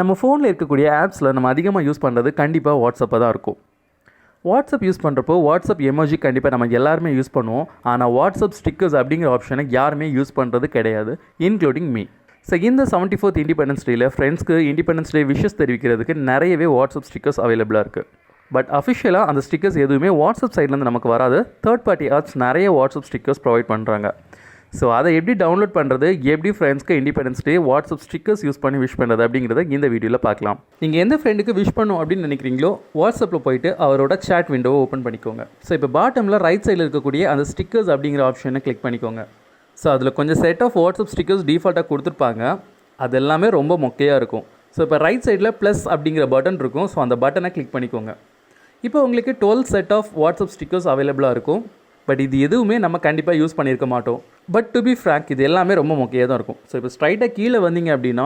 நம்ம ஃபோனில் இருக்கக்கூடிய ஆப்ஸில் நம்ம அதிகமாக யூஸ் பண்ணுறது கண்டிப்பாக வாட்ஸ்அப்பை தான் இருக்கும். வாட்ஸ்அப் யூஸ் பண்ணுறப்போ வாட்ஸ்அப் எமோஜி கண்டிப்பாக நம்ம எல்லாருமே யூஸ் பண்ணுவோம். ஆனால் வாட்ஸ்அப் ஸ்டிக்கர்ஸ் அப்படிங்கிற ஆப்ஷனை யாருமே யூஸ் பண்ணுறது கிடையாது, இன்க்ளூடிங் மீ. ஸோ இந்த 74th இண்டிபெண்டன்ஸ் டேயில் ஃப்ரெண்ட்ஸ்க்கு இண்டிபெண்டன்ஸ் டே விஷஸ் தெரிவிக்கிறதுக்கு நிறையவே வாட்ஸ்அப் ஸ்டிக்கர்ஸ் அவைலபிளாக இருக்குது. பட் அஃபிஷியலாக அந்த ஸ்டிக்கர்ஸ் எதுவுமே வாட்ஸ்அப் சைட்லேருந்து நமக்கு வராது. தேர்ட் பார்ட்டி ஆப்ஸ் நிறைய வாட்ஸ்அப் ஸ்டிக்கர்ஸ் ப்ரொவைட் பண்ணுறாங்க. ஸோ அதை எப்படி டவுன்லோட் பண்ணுறது, எப்படி ஃப்ரெண்ட்ஸ்க்கு independence day WhatsApp stickers use பண்ணி விஷ் பண்ணுறது அப்படிங்கிறத இந்த வீடியோவில் பார்க்கலாம். நீங்கள் எந்த ஃப்ரெண்டுக்கு விஷ் பண்ணும் அப்படின்னு நினைக்கிறீங்களோ வாட்ஸ்அப்பில் போயிட்டு அவரோட சேட் விண்டோவை ஓப்பன் பண்ணிக்கோங்க. ஸோ இப்போ பாட்டமில் ரைட் சைடில் இருக்கக்கூடிய அந்த ஸ்டிக்கர்ஸ் அப்படிங்கிற ஆப்ஷனை கிளிக் பண்ணிக்கோங்க. ஸோ அதில் கொஞ்சம் செட் ஆஃப் வாட்ஸ்அப் ஸ்டிக்கர்ஸ் டிஃபால்ட்டாக கொடுத்துருப்பாங்க. அது எல்லாமே ரொம்ப மொக்கையாக இருக்கும். ஸோ இப்போ ரைட் சைடில் ப்ளஸ் அப்படிங்கிற பட்டன் இருக்கும். ஸோ அந்த பட்டனை கிளிக் பண்ணிக்கோங்க. இப்போ உங்களுக்கு 12 செட் ஆஃப் வாட்ஸ்அப் ஸ்டிக்கர்ஸ் அவைலபிளாக இருக்கும். பட் இது எதுவுமே நம்ம கண்டிப்பாக யூஸ் பண்ணியிருக்க மாட்டோம். பட் டு பி ஃப்ராங்க் இது எல்லாமே ரொம்ப மொக்கையாக தான் இருக்கும். ஸோ இப்போ ஸ்ட்ரைட்டாக கீழே வந்தீங்க அப்படின்னா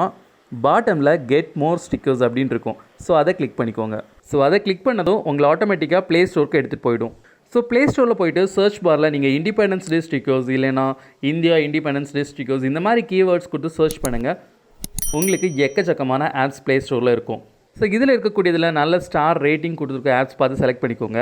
பாட்டமில் கெட் மோர் ஸ்டிக்கர்ஸ் அப்படின்னு இருக்கும். ஸோ அதை கிளிக் பண்ணிக்கோங்க. ஸோ அதை கிளிக் பண்ணதும் உங்களை ஆட்டோமேட்டிக்காக ப்ளே ஸ்டோருக்கு எடுத்துகிட்டு போயிடும். ஸோ ப்ளே ஸ்டோரில் போய்ட்டு சர்ச் பாரில் நீங்கள் இண்டிபெண்டன்ஸ் டே ஸ்டிக்கர்ஸ் இல்லைனா இந்தியா இண்டிபெண்டன்ஸ் டே ஸ்டிக்கர்ஸ் இந்த மாதிரி கீவேர்ட்ஸ் கொடுத்து சர்ச் பண்ணுங்கள். உங்களுக்கு எக்கச்சக்கமான ஆப்ஸ் ப்ளே ஸ்டோரில் இருக்கும். ஸோ இதில் இருக்கக்கூடியதில் நல்ல ஸ்டார் ரேட்டிங் கொடுத்துருக்க ஆப்ஸ் பார்த்து செலக்ட் பண்ணிக்கோங்க.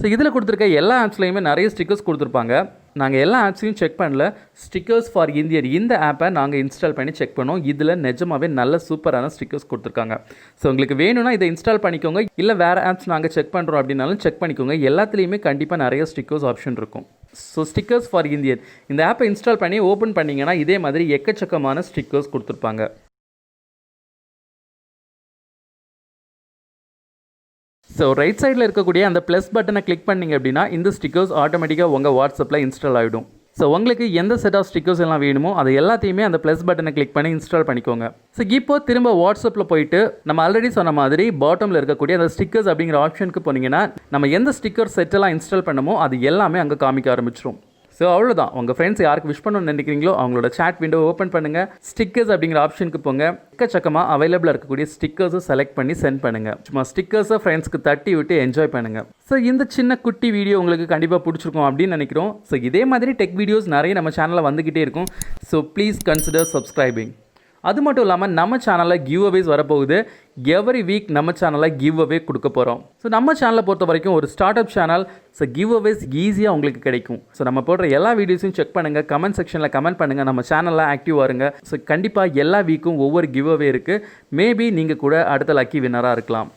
ஸோ இதில் கொடுத்துருக்க எல்லா ஆப்ஸ்லையுமே நிறைய ஸ்டிக்கர்ஸ் கொடுத்துருப்பாங்க. நாங்கள் எல்லா ஆப்ஸையும் செக் பண்ணல. ஸ்டிக்கர்ஸ் ஃபார் இந்தியன் இந்த ஆப்பை நாங்கள் இன்ஸ்டால் பண்ணி செக் பண்ணோம். இதில் நிஜமாகவே நல்ல சூப்பரான ஸ்டிக்கர்ஸ் கொடுத்துருக்காங்க. ஸோ உங்களுக்கு வேணும்னா இதை இன்ஸ்டால் பண்ணிக்கோங்க. இல்லை வேறு ஆப்ஸ் நாங்கள் செக் பண்ணுறோம் அப்படின்னாலும் செக் பண்ணிக்கோங்க. எல்லாத்துலேயுமே கண்டிப்பாக நிறைய ஸ்டிக்கர்ஸ் ஆப்ஷன் இருக்கும். ஸோ ஸ்டிக்கர்ஸ் ஃபார் இந்தியன் இந்த ஆப்பை இன்ஸ்டால் பண்ணி ஓப்பன் பண்ணிங்கன்னா இதே மாதிரி எக்கச்சக்கமான ஸ்டிக்கர்ஸ் கொடுத்துருப்பாங்க. ஸோ ரைட் சைடில் இருக்கக்கூடிய அந்த ப்ளஸ் பட்டனை கிளிக் பண்ணிங்க அப்படின்னா இந்த ஸ்டிக்கர்ஸ் ஆட்டோமேட்டிக்காக உங்கள் வாட்ஸ்அப்பில் இன்ஸ்டால் ஆகிடும். ஸோ உங்களுக்கு எந்த செட் ஆஃப் ஸ்டிக்கர்ஸ் எல்லாம் வேணுமோ அதை எல்லாத்தையுமே அந்த ப்ளஸ் பட்டனை கிளிக் பண்ணி இன்ஸ்டால் பண்ணிக்கோங்க. ஸோ இப்போ திரும்ப வாட்ஸ்அப்பில் போயிட்டு நம்ம ஆல்ரெடி சொன்ன மாதிரி பாட்டமில் இருக்கக்கூடிய அந்த ஸ்டிக்கர்ஸ் அப்படிங்கிற ஆப்ஷனுக்கு போனீங்கன்னா நம்ம எந்த ஸ்டிக்கர் செட்டெல்லாம் இன்ஸ்டால் பண்ணமோ அது எல்லாமே அங்கே காமிக்க ஆரம்பிச்சிடும். ஸோ அவ்வளோதான். உங்கள் ஃப்ரெண்ட்ஸ் யாருக்கு விஷ் பண்ணணும்னு நினைக்கிறீங்களோ அவங்களோட சேட் விண்டோ ஓப்பன் பண்ணுங்கள். ஸ்டிக்கர்ஸ் அப்படிங்கிற ஆப்ஷனுக்கு போங்க. எக்கச்சக்கமாக அவைலபிளாக இருக்கக்கூடிய ஸ்டிக்கர்ஸை செலக்ட் பண்ணி சென்ட் பண்ணுங்கள். சும்மா ஸ்டிக்கர்ஸை ஃப்ரெண்ட்ஸ்க்கு தட்டி விட்டு என்ஜாய் பண்ணுங்கள். ஸோ இந்த சின்ன குட்டி வீடியோ உங்களுக்கு கண்டிப்பாக பிடிச்சிருக்கும் அப்படின்னு நினைக்கிறோம். ஸோ இதே மாதிரி டெக் வீடியோஸ் நிறைய நம்ம சேனலில் வந்துக்கிட்டே இருக்கும். So please consider subscribing. அது மட்டும் இல்லாமல் நம்ம சேனலில் கிவ் அவேஸ் வரப்போகுது. எவ்ரி வீக் நம்ம சேனலில் கிவ் அவே கொடுக்க போகிறோம். ஸோ நம்ம சேனலை பொறுத்த வரைக்கும் ஒரு ஸ்டார்ட் அப் சேனல். ஸோ கிவ் அவேஸ் ஈஸியாக உங்களுக்கு கிடைக்கும். ஸோ நம்ம போடுற எல்லா வீடியோஸையும் செக் பண்ணுங்கள். கமெண்ட் செக்ஷனில் கமெண்ட் பண்ணுங்கள். நம்ம சேனலில் ஆக்டிவாக இருங்க. ஸோ கண்டிப்பாக எல்லா வீக்கும் ஒவ்வொரு கிவ் அவே இருக்குது. மேபி நீங்கள் கூட அடுத்த லக்கி வின்னராக இருக்கலாம்.